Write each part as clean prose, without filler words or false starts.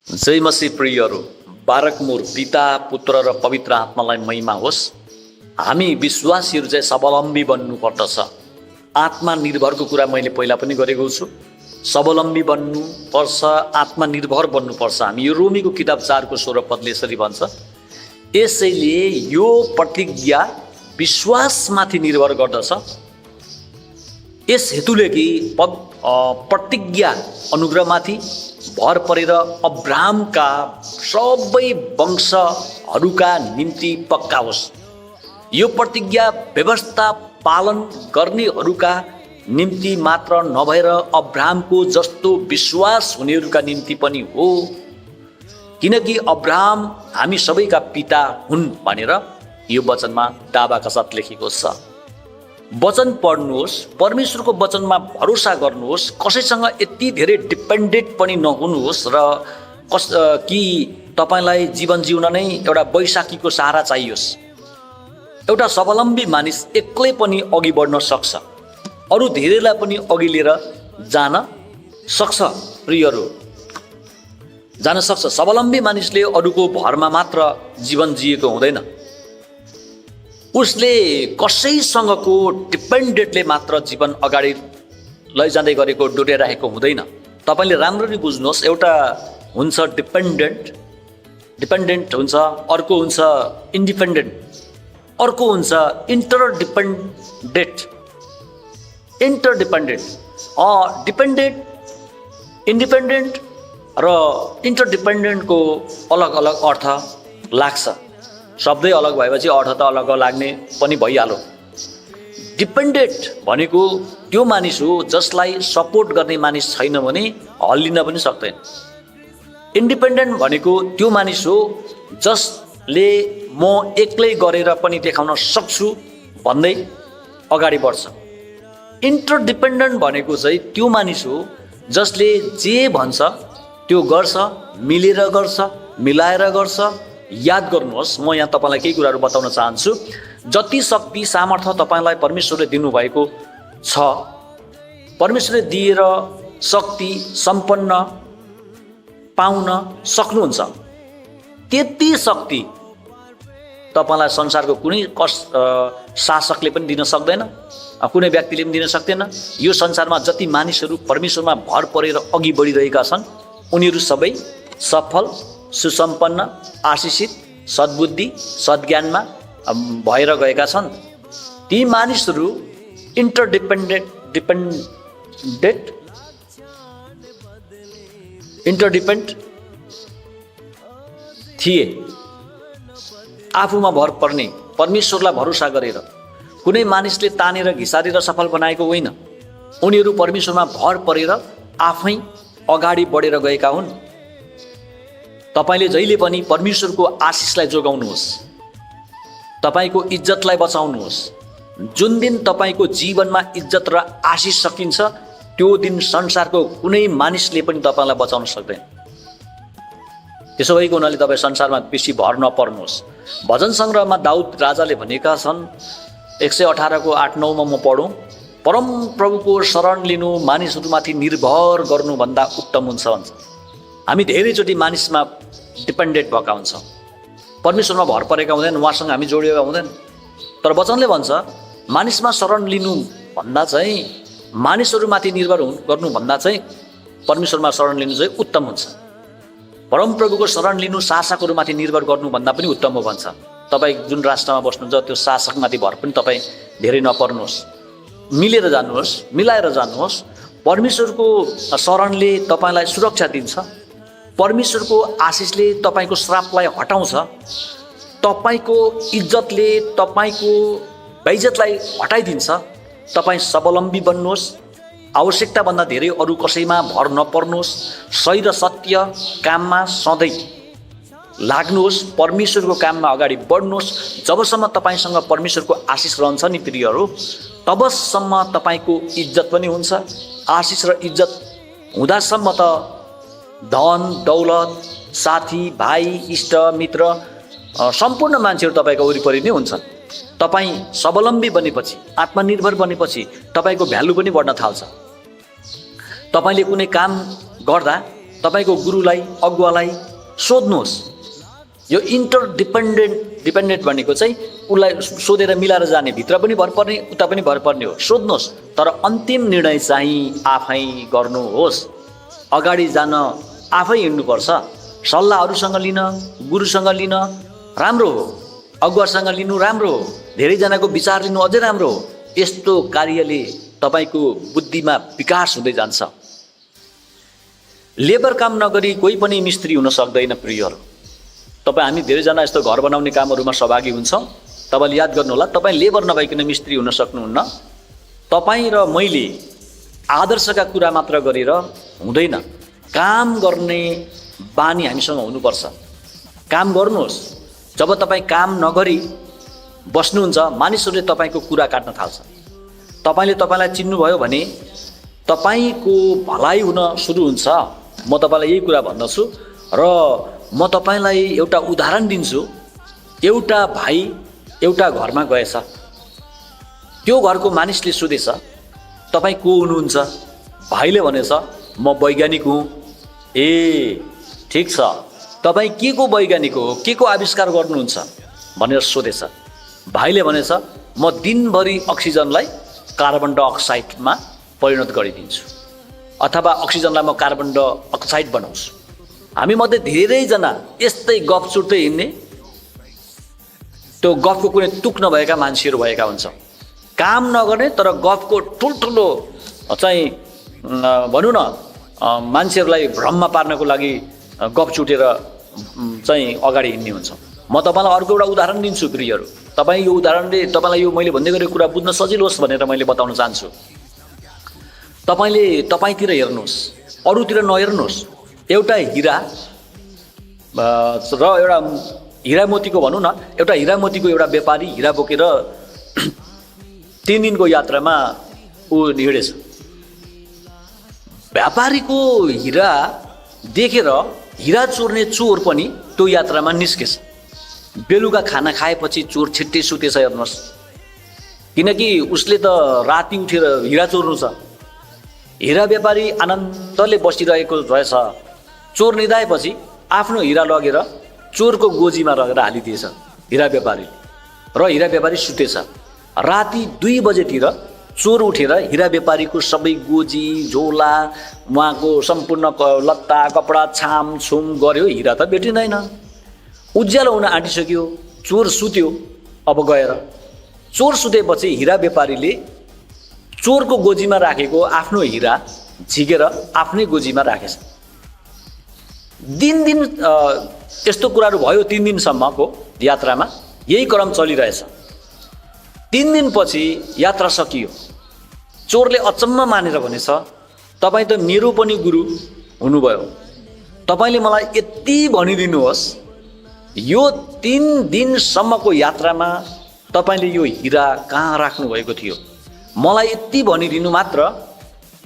जय मसीह प्रियहरू, बारक मुर पिता पुत्र र पवित्र आत्मालाई महिमा होस्। हामी विश्वासीहरू चाहिँ स्वावलम्बी बन्नुपर्दछ। आत्मनिर्भरको कुरा मैले पहिला पनि गरेको छु। स्वावलम्बी बन्नुपर्छ, आत्मनिर्भर बन्नुपर्छ। हामी यो रोमीको किताब 4 16 पदले यसरी भन्छ, यसैले यो प्रतिज्ञा विश्वासमाथि निर्भर गर्दछ। यस हेतुले कि प्रतिज्ञा अनुग्रहमाथि भर परेर अब्राहमका सबै वंशहरूका निम्ति पक्का होस्। यो प्रतिज्ञा व्यवस्था पालन गर्नेहरूका निम्ति मात्र नभएर अब्राहमको जस्तो विश्वास हुनेहरूका निम्ति पनि हो, किनकि अब्राहम हामी सबैका पिता हुन् भनेर यो वचनमा दावाका साथ लेखेको छ। वचन पढ्नुहोस्, परमेश्वरको वचनमा भरोसा गर्नुहोस्, कसैसँग यति धेरै डिपेन्डेन्ट पनि नहुनुहोस् र कि तपाईँलाई जीवन जिउन नै एउटा बैशाखीको सहारा चाहियोस्। एउटा स्वावलम्बी मानिस एक्लै पनि अघि बढ्न सक्छ, अरू धेरैलाई पनि अघि लिएर जान सक्छ। प्रियहरू, जान सक्छ। स्वावलम्बी मानिसले अरूको भरमा मात्र जीवन जिएको हुँदैन। उसले कसैसँगको डिपेन्डेन्टले मात्र जीवन अगाडि लैजाँदै गरेको डोर्याइरहेको हुँदैन। तपाईँले राम्ररी बुझ्नुहोस्, एउटा हुन्छ डिपेन्डेन्ट हुन्छ, अर्को हुन्छ इन्डिपेन्डेन्ट, अर्को हुन्छ इन्टरडिपेन्डेन्ट। डिपेन्डेन्ट, इन्डिपेन्डेन्ट र इन्टरडिपेन्डेन्टको अलग अलग अर्थ लाग्छ। शब्दै अलग भएपछि अर्थ त अलग लाग्ने पनि भइहाल्यो। डिपेन्डेन्ट भनेको त्यो मानिस हो जसलाई सपोर्ट गर्ने मानिस छैन भने हल्लिन पनि सक्दैन। इन्डिपेन्डेन्ट भनेको त्यो मानिस हो जसले म एक्लै गरेर पनि देखाउन सक्छु भन्दै अगाडि बढ्छ। इन्टरडिपेन्डेन्ट भनेको चाहिँ त्यो मानिस हो जसले जे भन्छ त्यो गर्छ, मिलेर गर्छ, मिलाएर गर्छ। याद गर्नुहोस्, म यहाँ तपाईँलाई केही कुराहरू बताउन चाहन्छु। जति शक्ति सामर्थ्य तपाईँलाई परमेश्वरले दिनुभएको छ, परमेश्वरले दिएर शक्ति सम्पन्न पाउन सक्नुहुन्छ, त्यति शक्ति तपाईँलाई संसारको कुनै शासकले पनि दिन सक्दैन, कुनै व्यक्तिले पनि दिन सक्दैन। यो संसारमा जति मानिसहरू परमेश्वरमा भर परेर अघि बढिरहेका छन्, उनीहरू सबै सफल, सुसम्पन्न, आशिषित, सद्बुद्धि, सद्ज्ञानमा भएर गएका छन्। ती मानिसहरू इन्टरडिपेन्डेन्ट थिए। आफूमा भर पर्ने, परमेश्वरलाई भरोसा गरेर, कुनै मानिसले तानेर घिसारेर सफल बनाएको होइन। उनीहरू परमेश्वरमा भर परेर आफै अगाडि बढेर गएका हुन्। तपाईँले जहिले पनि परमेश्वरको आशिषलाई जोगाउनुहोस्, तपाईँको इज्जतलाई बचाउनुहोस्। जुन दिन तपाईँको जीवनमा इज्जत र आशिष सकिन्छ, त्यो दिन संसारको कुनै मानिसले पनि तपाईँलाई बचाउन सक्दैन। त्यसो भएको हुनाले तपाईँ संसारमा बेसी भर नपर्नुहोस्। भजन सङ्ग्रहमा दाउद राजाले भनेका छन्, 118 8 9 म पढौँ, परम प्रभुको शरण लिनु मानिसहरूमाथि निर्भर गर्नुभन्दा उत्तम हुन्छ भन्छ। हामी धेरैचोटि मानिसमा डिपेन्डेन्ट भएका हुन्छौँ, परमेश्वरमा भर परेका हुँदैन, उहाँसँग हामी जोडिएका हुँदैन। तर वचनले भन्छ, मानिसमा शरण लिनु भन्दा चाहिँ, मानिसहरूमाथि निर्भर गर्नुभन्दा चाहिँ परमेश्वरमा शरण लिनु चाहिँ उत्तम हुन्छ। परमप्रभुको शरण लिनु शासकहरूमाथि निर्भर गर्नुभन्दा पनि उत्तम हो भन्छ। तपाईँ जुन राष्ट्रमा बस्नुहुन्छ त्यो शासकमाथि भर पनि तपाईँ धेरै नपर्नुहोस्, मिलेर जानुहोस्, मिलाएर जानुहोस्। परमेश्वरको शरणले तपाईँलाई सुरक्षा दिन्छ। परमेश्वरको आशिषले तपाईँको श्रापलाई हटाउँछ। तपाईँको इज्जतले तपाईँको बेइज्जतलाई हटाइदिन्छ। तपाईँ स्वावलम्बी बन्नुहोस्, आवश्यकताभन्दा धेरै अरू कसैमा भर नपर्नुहोस्। सही र सत्य काममा सधैँ लाग्नुहोस्, परमेश्वरको काममा अगाडि बढ्नुहोस्। जबसम्म तपाईँसँग परमेश्वरको आशिष रहन्छ नि प्रियहरू, तबसम्म तपाईँको इज्जत पनि हुन्छ। आशिष र इज्जत हुँदासम्म त धन दौलत, साथी भाइ, इष्ट मित्र, सम्पूर्ण मान्छेहरू तपाईँको वरिपरि नै हुन्छन्। तपाईँ स्वावलम्बी बनेपछि, आत्मनिर्भर बनेपछि तपाईँको भ्यालु पनि बढ्न थाल्छ। तपाईँले कुनै काम गर्दा तपाईँको गुरुलाई, अगुवालाई सोध्नुहोस्। यो डिपेन्डेन्ट भनेको चाहिँ उसलाई सोधेर मिलाएर जाने, भित्र पनि भर पर्ने, उता पनि भर पर्ने हो। सोध्नुहोस्, तर अन्तिम निर्णय चाहिँ आफै गर्नुहोस्। अगाडि जान आफै हिँड्नुपर्छ। सल्लाह अरूसँग लिन, गुरुसँग लिन राम्रो हो, अगुवासँग लिनु राम्रो हो, धेरैजनाको विचार लिनु अझै राम्रो हो। यस्तो कार्यले तपाईँको बुद्धिमा विकास हुँदै जान्छ। लेबर काम नगरी कोही पनि मिस्त्री हुन सक्दैन प्रियहरू। हामी धेरैजना यस्तो घर बनाउने कामहरूमा सहभागी हुन्छौँ। तपाईँले याद गर्नुहोला, तपाईँ लेबर नभइकन मिस्त्री हुन सक्नुहुन्न। तपाईँ र मैले आदर्शका कुरा मात्र गरेर हुँदैन, काम गर्ने बानी हामीसँग हुनुपर्छ। काम गर्नुहोस्। जब तपाईँ काम नगरी बस्नुहुन्छ, मानिसहरूले तपाईँको कुरा काट्न थाल्छ। तपाईँले तपाईँलाई चिन्नुभयो भने तपाईँको भलाइ हुन सुरु हुन्छ। म तपाईँलाई यही कुरा भन्दछु र म तपाईँलाई एउटा उदाहरण दिन्छु। एउटा भाइ एउटा घरमा गएछ। त्यो घरको मानिसले सोधेछ, तपाईँ को हुनुहुन्छ? भाइले भनेछ, म वैज्ञानिक हुँ। ए ठिक छ, तपाईँ के को वैज्ञानिक हो, के को आविष्कार गर्नुहुन्छ भनेर सोधेछ। भाइले भनेछ, म दिनभरि अक्सिजनलाई कार्बन डाइअक्साइडमा परिणत गरिदिन्छु, अथवा अक्सिजनलाई म कार्बन डाइअक्साइड बनाउँछु। हामी मध्ये धेरैजना यस्तै गफ चुट्दै हिँड्ने, त्यो गफको कुनै तुक नभएका मान्छेहरू भएका हुन्छ। काम नगर्ने तर गफको ठुल्ठुलो चाहिँ भनौँ न मान्छेहरूलाई भ्रममा पार्नको लागि गफ चुटेर चाहिँ अगाडि हिँड्ने हुन्छ। म तपाईँलाई अर्को एउटा उदाहरण दिन्छु प्रियहरू। तपाईँ यो उदाहरणले तपाईँलाई यो मैले भन्दै गरेको कुरा बुझ्न सजिलो होस् भनेर मैले बताउन चाहन्छु। तपाईँले तपाईँतिर हेर्नुहोस्, अरूतिर नहेर्नुहोस्। एउटा हिरा र एउटा हिरा मोतीको भनौँ न, एउटा हिरा मोतीको एउटा व्यापारी हिरा बोकेर 3 दिनको यात्रामा ऊ हिँडेछ। व्यापारीको हिरा देखेर हिरा चोर्ने चोर पनि त्यो यात्रामा निस्केछ। बेलुका खाना खाएपछि चोर छिट्टै सुतेछ हेर्नुहोस्, किनकि उसले त राति उठेर हिरा चोर्नु छ। हिरा व्यापारी आनन्दले बसिरहेको रहेछ। चोर निदाएपछि आफ्नो हिरा लगेर चोरको गोजीमा लगेर हालिदिएछ हिरा व्यापारी, र हिरा व्यापारी सुतेछ। राति 2 बजेतिर चोर उठेर हिरा व्यापारीको सबै गोजी, झोला, उहाँको सम्पूर्ण लत्ता कपडा छामछुम गर्यो। हिरा त भेटिँदैन। उज्यालो हुन आँटिसक्यो। चोर सुत्यो। अब गएर चोर सुतेपछि हिरा व्यापारीले चोरको गोजीमा राखेको आफ्नो हिरा झिकेर आफ्नै गोजीमा राखेछ। दिन यस्तो कुराहरू भयो। 3 दिनसम्मको यात्रामा यही क्रम चलिरहेछ। 3 दिनपछि यात्रा सकियो। चोरले अचम्म मानेर भनेछ, तपाईँ त मेरो पनि गुरु हुनुभयो। तपाईँले मलाई यति भनिदिनुहोस्, यो 3 दिनसम्मको यात्रामा तपाईँले यो हिरा कहाँ राख्नुभएको थियो? मलाई यति भनिदिनु मात्र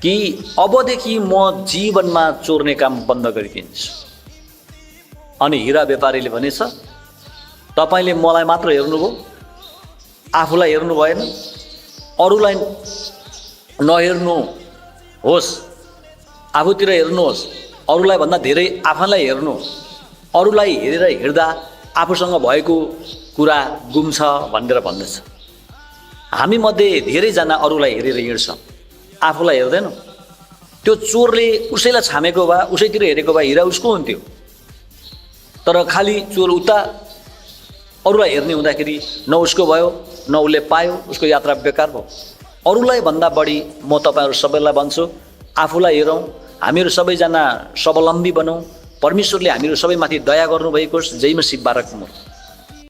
कि अबदेखि म जीवनमा चोर्ने काम बन्द गरिदिन्छु। अनि हिरा व्यापारीले भनेछ, तपाईँले मलाई मात्र हेर्नुभयो, आफूलाई हेर्नु भएन। अरूलाई नहेर्नुहोस्, आफूतिर हेर्नुहोस्। अरूलाई भन्दा धेरै आफैलाई हेर्नु। अरूलाई हेरेर हिँड्दा आफूसँग भएको कुरा गुम्छ भनेर भन्दैछ। हामी मध्ये धेरैजना अरूलाई हेरेर हिँड्छ, आफूलाई हेर्दैनौँ। त्यो चोरले उसैलाई छामेको भए, उसैतिर हेरेको भए हिरा उसको हुन्थ्यो। तर खालि चोर उता अरूलाई हेर्ने हुँदाखेरि न उसको भयो न उसले पायो, उसको यात्रा बेकार भयो। अरूलाई भन्दा बढी म तपाईँहरू सबैलाई भन्छु, आफूलाई हेरौँ। हामीहरू सबैजना स्वावलम्बी बनौँ। परमेश्वरले हामीहरू सबैमाथि दया गर्नुभएको होस्। जय मसीह बारक मुर।